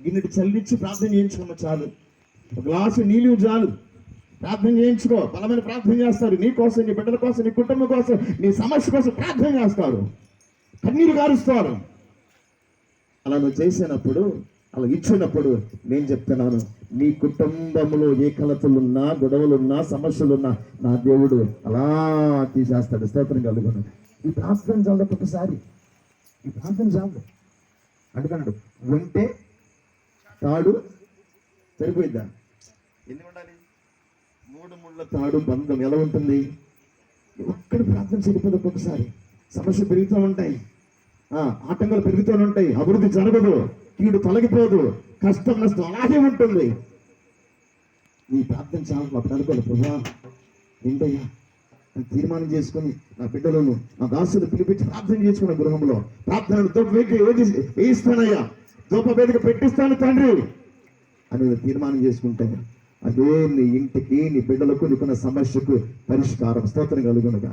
గిన్నెటి చల్లించి ప్రార్థన చేయించుకున్న చాలు, ఒక గ్లాసు నీళ్ళు చాలు, ప్రార్థన చేయించుకో. బలమైన ప్రార్థన చేస్తారు నీ కోసం, నీ బిడ్డల కోసం, నీ కుటుంబం కోసం, నీ సమస్య కోసం ప్రార్థన చేస్తారు, కన్నీరు గారుస్తారు. అలా నువ్వు చేసినప్పుడు, అలా ఇచ్చినప్పుడు నేను చెప్తున్నాను, నీ కుటుంబంలో ఏ కలతలున్నా, గొడవలున్నా, సమస్యలున్నా నా దేవుడు అలా తీసేస్తాడు. స్తోత్రం కలుగును. ఈ ప్రార్థన చాలు, ఒక్కొక్కసారి ఈ ప్రార్థన చాలు. అందుకన్నాడు ఉంటే తాడు సరిపోయిద్దా? ఎన్ని ఉండాలి? 3 ముళ్ళ తాడు బంధం ఎలా ఉంటుంది? ఒక్కడి ప్రార్థన సరిపోదు. ఒక్కొక్కసారి సమస్య పెరుగుతూ ఉంటాయి, ఆటంకాలు పెరుగుతూ ఉంటాయి, అభివృద్ధి జరగదు, కీడు తొలగిపోదు, కష్టం నష్టం అలాగే ఉంటుంది. నీ ప్రార్థన చాలా అప్పుడు అనుకోవాలి, ప్రభా ఏంటయ్యా అని తీర్మానం చేసుకుని నా బిడ్డలను, నా దాసులు పిలిపించి ప్రార్థన చేసుకున్న గృహంలో ప్రార్థనలు వేయిస్తానయ్యా, దూప వేదిక పెట్టిస్తాను తండ్రి అని తీర్మానం చేసుకుంటే అదే నీ ఇంటికి, నీ బిడ్డలకు, నీకున్న సమస్యకు పరిష్కారం. స్తోత్రం కలుగునుగా.